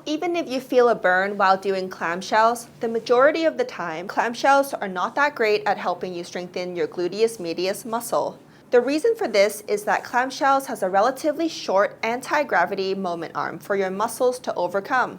Even if you feel a burn while doing clamshells, the majority of the time, clamshells are not that great at helping you strengthen your gluteus medius muscle. The reason for this is that clamshells has a relatively short anti-gravity moment arm for your muscles to overcome.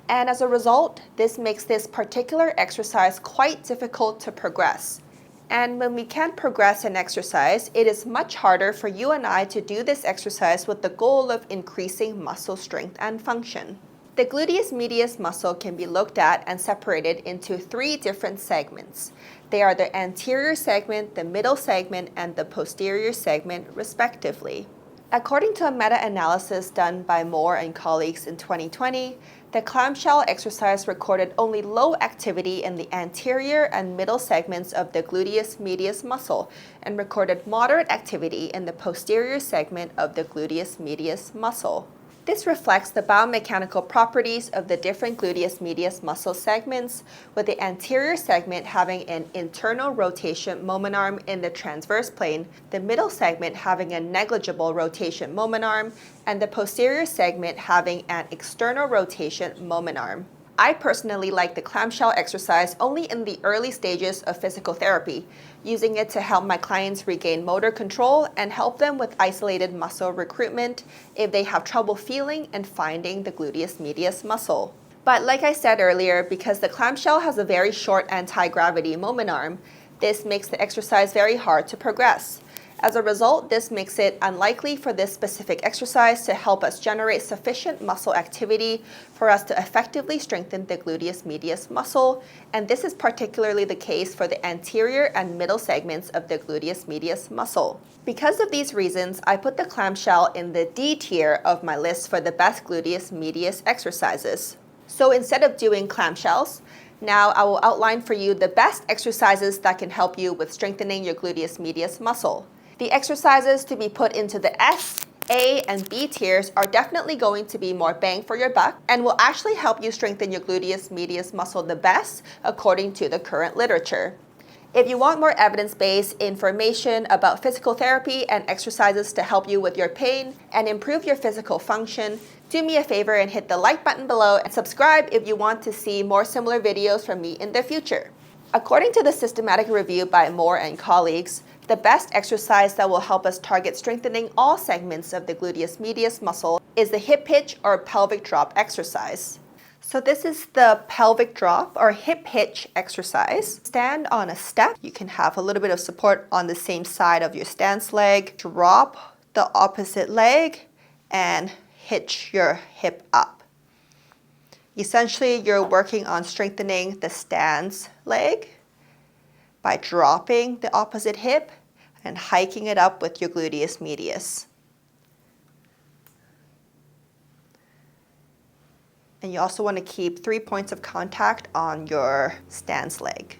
And as a result, this makes this particular exercise quite difficult to progress. And when we can't progress an exercise, it is much harder for you and I to do this exercise with the goal of increasing muscle strength and function. The gluteus medius muscle can be looked at and separated into 3 different segments. They are the anterior segment, the middle segment, and the posterior segment, respectively. According to a meta-analysis done by Moore and colleagues in 2020, the clamshell exercise recorded only low activity in the anterior and middle segments of the gluteus medius muscle and recorded moderate activity in the posterior segment of the gluteus medius muscle. This reflects the biomechanical properties of the different gluteus medius muscle segments, with the anterior segment having an internal rotation moment arm in the transverse plane, the middle segment having a negligible rotation moment arm, and the posterior segment having an external rotation moment arm. I personally like the clamshell exercise only in the early stages of physical therapy, using it to help my clients regain motor control and help them with isolated muscle recruitment if they have trouble feeling and finding the gluteus medius muscle. But like I said earlier, because the clamshell has a very short anti-gravity moment arm, this makes the exercise very hard to progress. As a result, this makes it unlikely for this specific exercise to help us generate sufficient muscle activity for us to effectively strengthen the gluteus medius muscle, and this is particularly the case for the anterior and middle segments of the gluteus medius muscle. Because of these reasons, I put the clamshell in the D tier of my list for the best gluteus medius exercises. So instead of doing clamshells, now I will outline for you the best exercises that can help you with strengthening your gluteus medius muscle. The exercises to be put into the S, A, and B tiers are definitely going to be more bang for your buck and will actually help you strengthen your gluteus medius muscle the best according to the current literature. If you want more evidence-based information about physical therapy and exercises to help you with your pain and improve your physical function, do me a favor and hit the like button below and subscribe if you want to see more similar videos from me in the future. According to the systematic review by Moore and colleagues, the best exercise that will help us target strengthening all segments of the gluteus medius muscle is the hip hitch or pelvic drop exercise. So this is the pelvic drop or hip hitch exercise. Stand on a step. You can have a little bit of support on the same side of your stance leg. Drop the opposite leg and hitch your hip up. Essentially, you're working on strengthening the stance leg by dropping the opposite hip and hiking it up with your gluteus medius. And you also want to keep 3 points of contact on your stance leg.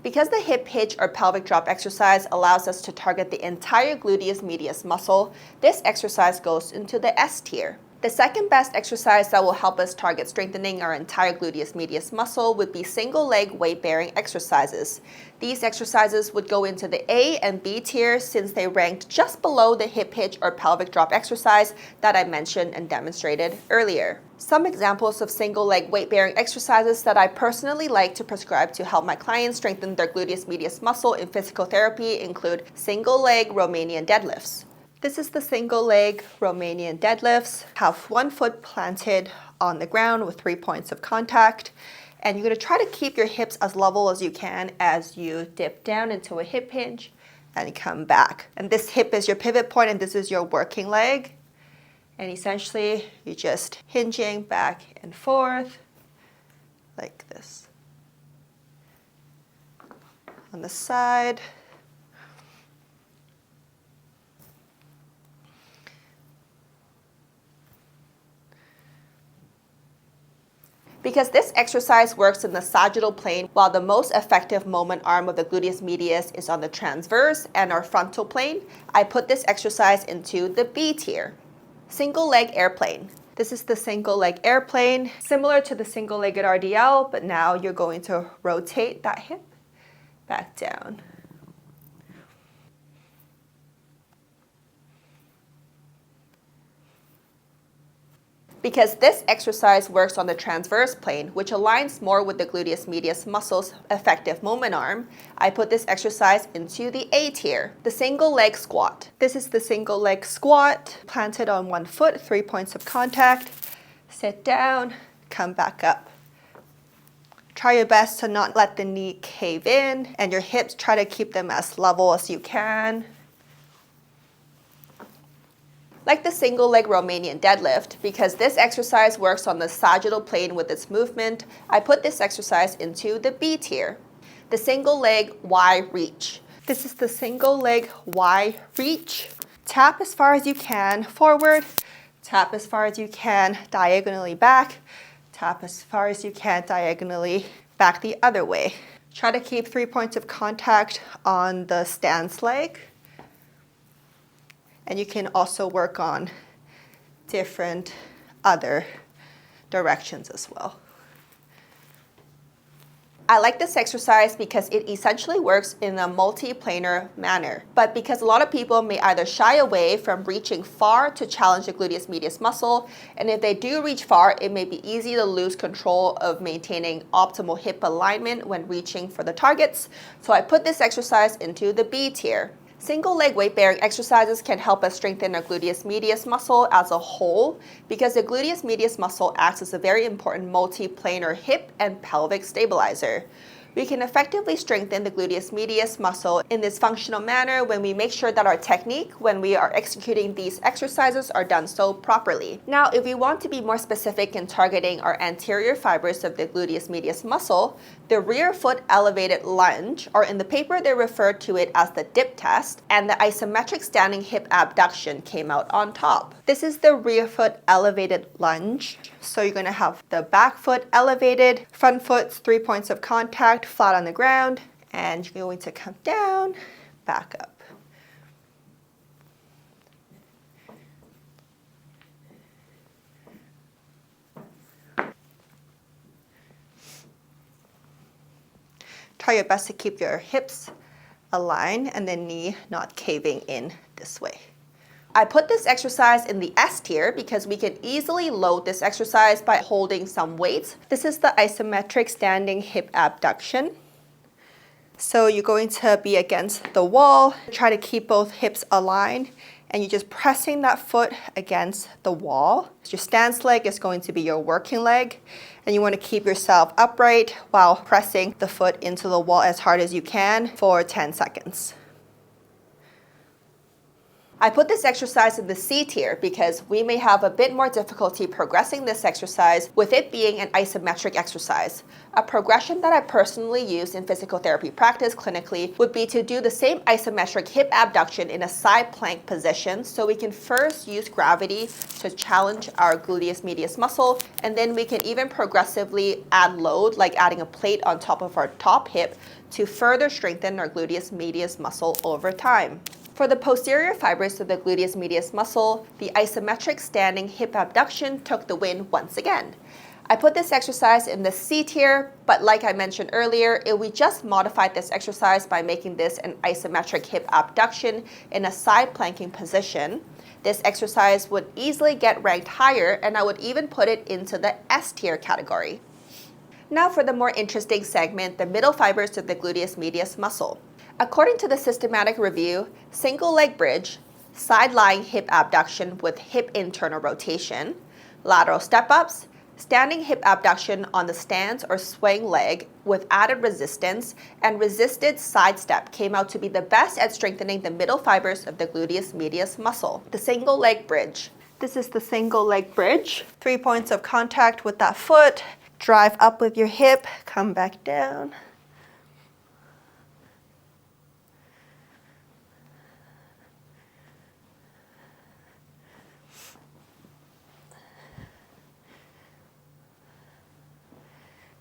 Because the hip hitch or pelvic drop exercise allows us to target the entire gluteus medius muscle, this exercise goes into the S tier. The second best exercise that will help us target strengthening our entire gluteus medius muscle would be single leg weight bearing exercises. These exercises would go into the A and B tiers since they ranked just below the hip hitch or pelvic drop exercise that I mentioned and demonstrated earlier. Some examples of single leg weight bearing exercises that I personally like to prescribe to help my clients strengthen their gluteus medius muscle in physical therapy include single leg Romanian deadlifts. This is the single leg Romanian deadlifts. Have 1 foot planted on the ground with 3 points of contact. And you're going to try to keep your hips as level as you can as you dip down into a hip hinge and come back. And this hip is your pivot point and this is your working leg. And essentially, you're just hinging back and forth like this. On the side. Because this exercise works in the sagittal plane, while the most effective moment arm of the gluteus medius is on the transverse and our frontal plane, I put this exercise into the B tier. Single leg airplane. This is the single leg airplane, similar to the single legged RDL, but now you're going to rotate that hip back down. Because this exercise works on the transverse plane, which aligns more with the gluteus medius muscle's effective movement arm, I put this exercise into the A tier, the single leg squat. This is the single leg squat, planted on one foot, 3 points of contact. Sit down, come back up. Try your best to not let the knee cave in, and your hips, try to keep them as level as you can. Like the single leg Romanian deadlift, because this exercise works on the sagittal plane with its movement, I put this exercise into the B tier, the single leg Y reach. This is the single leg Y reach. Tap as far as you can forward, tap as far as you can diagonally back, tap as far as you can diagonally back the other way. Try to keep 3 points of contact on the stance leg. And you can also work on different other directions as well. I like this exercise because it essentially works in a multi-planar manner. But because a lot of people may either shy away from reaching far to challenge the gluteus medius muscle, and if they do reach far, it may be easy to lose control of maintaining optimal hip alignment when reaching for the targets. So I put this exercise into the B tier. Single leg weight bearing exercises can help us strengthen our gluteus medius muscle as a whole because the gluteus medius muscle acts as a very important multi-planar hip and pelvic stabilizer. We can effectively strengthen the gluteus medius muscle in this functional manner when we make sure that our technique when we are executing these exercises are done so properly. Now, if we want to be more specific in targeting our anterior fibers of the gluteus medius muscle, the rear foot elevated lunge, or in the paper they refer to it as the dip test, and the isometric standing hip abduction came out on top. This is the rear foot elevated lunge. So you're going to have the back foot elevated, front foot's 3 points of contact, flat on the ground, and you're going to come down, back up. Try your best to keep your hips aligned and the knee not caving in this way. I put this exercise in the S tier because we can easily load this exercise by holding some weights. This is the isometric standing hip abduction. So you're going to be against the wall, try to keep both hips aligned, and you're just pressing that foot against the wall. Your stance leg is going to be your working leg, and you want to keep yourself upright while pressing the foot into the wall as hard as you can for 10 seconds. I put this exercise in the C tier because we may have a bit more difficulty progressing this exercise with it being an isometric exercise. A progression that I personally use in physical therapy practice clinically would be to do the same isometric hip abduction in a side plank position, so we can first use gravity to challenge our gluteus medius muscle, and then we can even progressively add load, like adding a plate on top of our top hip, to further strengthen our gluteus medius muscle over time. For the posterior fibers of the gluteus medius muscle, the isometric standing hip abduction took the win once again. I put this exercise in the C tier, but like I mentioned earlier, we just modified this exercise by making this an isometric hip abduction in a side planking position. This exercise would easily get ranked higher, and I would even put it into the S tier category. Now for the more interesting segment, the middle fibers of the gluteus medius muscle. According to the systematic review, single leg bridge, side-lying hip abduction with hip internal rotation, lateral step-ups, standing hip abduction on the stance or swaying leg with added resistance, and resisted side step came out to be the best at strengthening the middle fibers of the gluteus medius muscle. The single leg bridge. This is the single leg bridge. 3 points of contact with that foot. Drive up with your hip, come back down.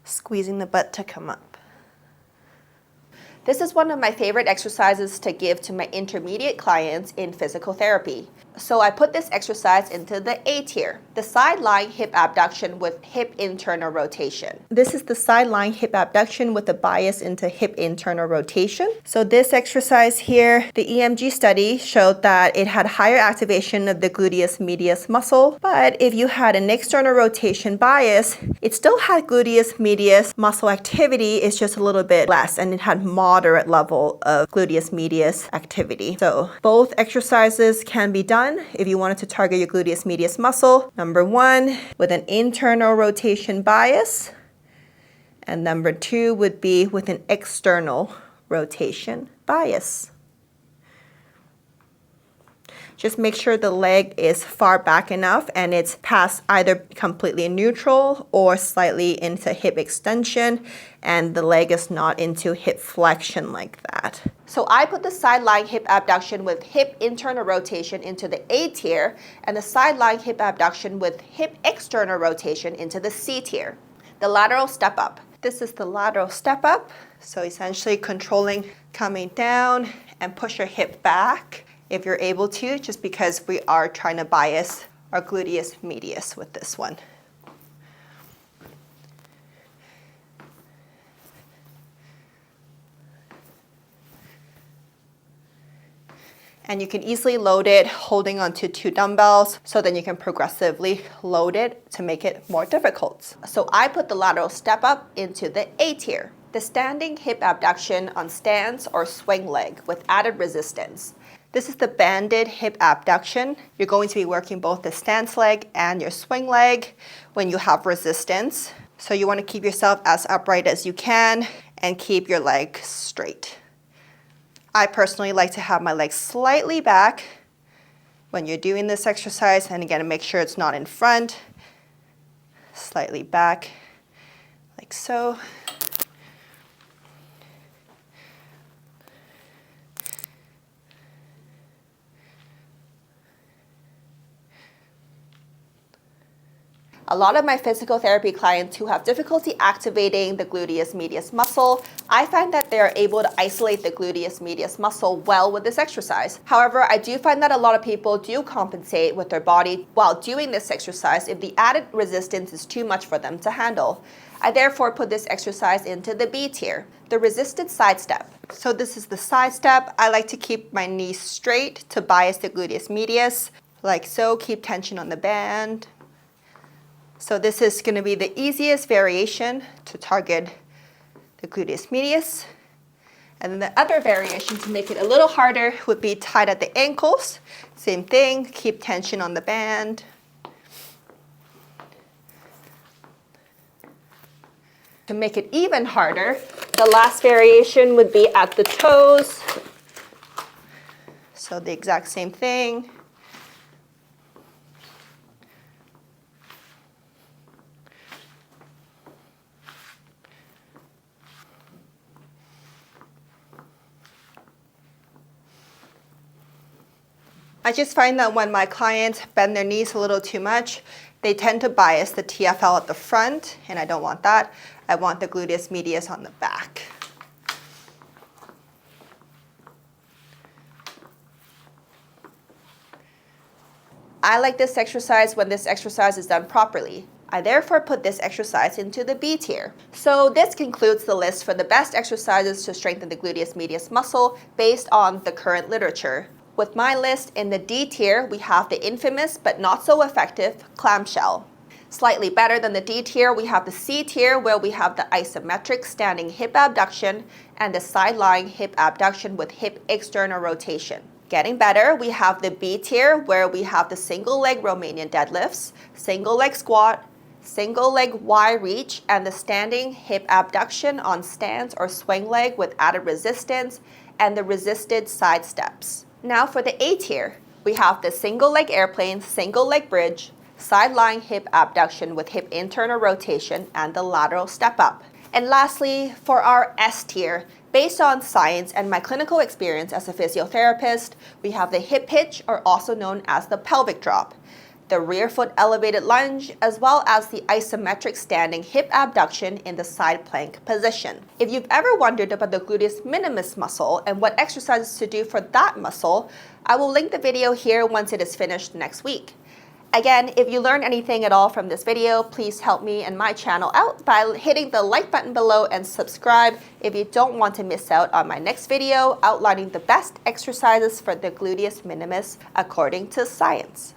Squeezing the butt to come up. This is one of my favorite exercises to give to my intermediate clients in physical therapy. So I put this exercise into the A tier, the side lying hip abduction with hip internal rotation. This is the side lying hip abduction with a bias into hip internal rotation. So this exercise here, the EMG study showed that it had higher activation of the gluteus medius muscle, but if you had an external rotation bias, it still had gluteus medius muscle activity, it's just a little bit less, and it had moderate level of gluteus medius activity. So both exercises can be done if you wanted to target your gluteus medius muscle. Number 1 with an internal rotation bias, and number 2 would be with an external rotation bias. Just make sure the leg is far back enough and it's past either completely neutral or slightly into hip extension, and the leg is not into hip flexion like that. So I put the side lying hip abduction with hip internal rotation into the A tier and the side lying hip abduction with hip external rotation into the C tier. The lateral step up. This is the lateral step up. So essentially controlling coming down and push your hip back if you're able to, just because we are trying to bias our gluteus medius with this one. And you can easily load it holding onto 2 dumbbells, so then you can progressively load it to make it more difficult. So I put the lateral step up into the A tier. The standing hip abduction on stance or swing leg with added resistance. This is the banded hip abduction. You're going to be working both the stance leg and your swing leg when you have resistance. So you want to keep yourself as upright as you can and keep your leg straight. I personally like to have my legs slightly back when you're doing this exercise, and again, make sure it's not in front, slightly back, like so. A lot of my physical therapy clients who have difficulty activating the gluteus medius muscle, I find that they are able to isolate the gluteus medius muscle well with this exercise. However, I do find that a lot of people do compensate with their body while doing this exercise if the added resistance is too much for them to handle. I therefore put this exercise into the B tier, the resisted side step. So this is the side step. I like to keep my knees straight to bias the gluteus medius, like so. Keep tension on the band. So this is going to be the easiest variation to target the gluteus medius. And then the other variation to make it a little harder would be tied at the ankles. Same thing, keep tension on the band. To make it even harder, the last variation would be at the toes. So the exact same thing. I just find that when my clients bend their knees a little too much, they tend to bias the TFL at the front, and I don't want that. I want the gluteus medius on the back. I like this exercise when this exercise is done properly. I therefore put this exercise into the B tier. So this concludes the list for the best exercises to strengthen the gluteus medius muscle based on the current literature. With my list in the D tier, we have the infamous but not so effective clamshell. Slightly better than the D tier, we have the C tier where we have the isometric standing hip abduction and the side lying hip abduction with hip external rotation. Getting better, we have the B tier where we have the single leg Romanian deadlifts, single leg squat, single leg Y reach, and the standing hip abduction on stance or swing leg with added resistance and the resisted side steps. Now for the A tier, we have the single leg airplane, single leg bridge, side lying hip abduction with hip internal rotation, and the lateral step up. And lastly, for our S tier, based on science and my clinical experience as a physiotherapist, we have the hip hitch, or also known as the pelvic drop. the rear foot elevated lunge, as well as the isometric standing hip abduction in the side plank position. If you've ever wondered about the gluteus minimus muscle and what exercises to do for that muscle, I will link the video here once it is finished next week. Again, if you learned anything at all from this video, please help me and my channel out by hitting the like button below and subscribe if you don't want to miss out on my next video outlining the best exercises for the gluteus minimus according to science.